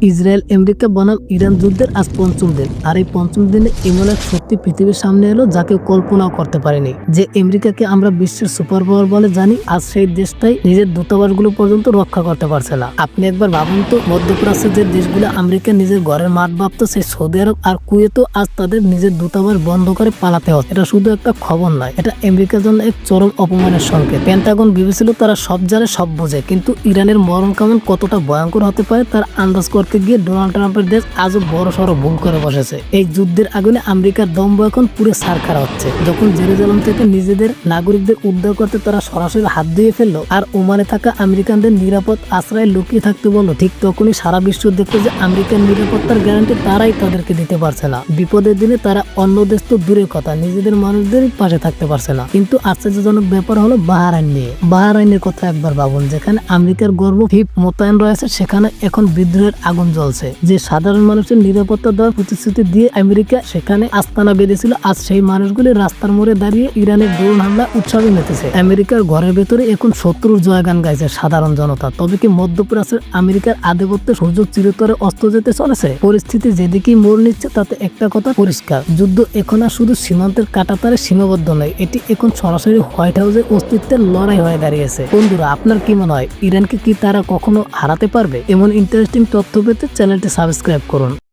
Israel America বনাম Iran যুদ্ধের আজ পঞ্চম দিন, আর এই পঞ্চম দিনে এমন এক সত্যি পৃথিবীর সামনে এলো যা কেউ কল্পনাও করতে পারেনি। যে আমেরিকাকে আমরা বিশ্বের সুপার পাওয়ার বলে জানি, আজ সেই দেশটাই নিজের দূতাবাসগুলো পর্যন্ত রক্ষা করতে পারছে না। আপনি একবার ভাবুন তো, মধ্যপ্রাচ্যের যে দেশগুলো আমেরিকা নিজের ঘরের মাঠ ভাবতো, সেই সৌদি আরব আর কুয়েতও আজ তাদের নিজের দূতাবাস বন্ধ করে পালাতে হচ্ছে। এটা শুধু একটা খবর নয়, এটা আমেরিকার জন্য এক চরম অপমানের সংকেত। পেন্টাগন ভেবেছিল তারা সব জানে, সব বোঝে, কিন্তু ইরানের মরণ কামন কতটা ভয়ঙ্কর হতে পারে তার আন্দাজ করতে গিয়ে ডোনাল্ড ট্রাম্পের দেশ আজও বড় সড়ো ভুল করে বসেছে। এই যুদ্ধের আগুনে আমেরিকার দম্ভ এখন পুরো সারখারা হচ্ছে। যখন জেরুজালেম থেকে নিজেদের নাগরিকদের উদ্ধার করতে তারা সরাসরি হাত দিয়ে ফেললো আর ওমানে থাকা আমেরিকানদের নিরাপদ আশ্রয়ে লুকিয়ে থাকতে বললো, ঠিক তখনই সারা বিশ্ব দেখলো যে আমেরিকার নিরাপত্তার গ্যারান্টি তারাই তাদেরকে দিতে পারছে না। বিপদের দিনে তারা অন্য দেশ তো দূরের কথা, নিজেদের মানুষদেরই পাশে থাকতে পারছে না। কিন্তু আশ্চর্যজনক ব্যাপার হলো বাহরাইন নিয়ে। বাহরাইনের কথা একবার ভাবুন, যেখানে আমেরিকার গর্ব ফিপ মোতায়েন রয়েছে, সেখানে এখন বিদ্রোহের আগুন জ্বলছে। যে সাধারণ মানুষের নিরাপত্তা দেওয়ার প্রতিশ্রুতি দিয়ে আমেরিকা সেখানে আস্তানা বেঁধেছিল, আজ সেই মানুষগুলি রাস্তার মোড়ে দাঁড়িয়ে ইরানের ড্রোন হামলা উৎসবে মেতেছে। আমেরিকার ঘরের ভেতরে এখন শত্রুর জয়গান গাইছে সাধারণ জনতা। তবে কি মধ্যপ্রাচ্যের আমেরিকার আধিপত্যের সুযোগ চিরতরে অস্ত যেতে চলেছে? পরিস্থিতি যেদিকেই মোড় নিচ্ছে তাতে একটা কথা পরিষ্কার, যুদ্ধ এখন আর শুধু সীমান্তের কাঁটাতারে সীমাবদ্ধ নয়, এটি এখন সরাসরি হোয়াইট হাউসের অস্তিত্বের লড়াই হয়ে দাঁড়িয়েছে। বন্ধুরা, আপনার কি মনে হয়, ইরানকে কি তারা কখনো হারাতে পারবে? এমন ইন্টারেস্টিং তথ্য পেতে চ্যানেলটি সাবস্ক্রাইব করুন।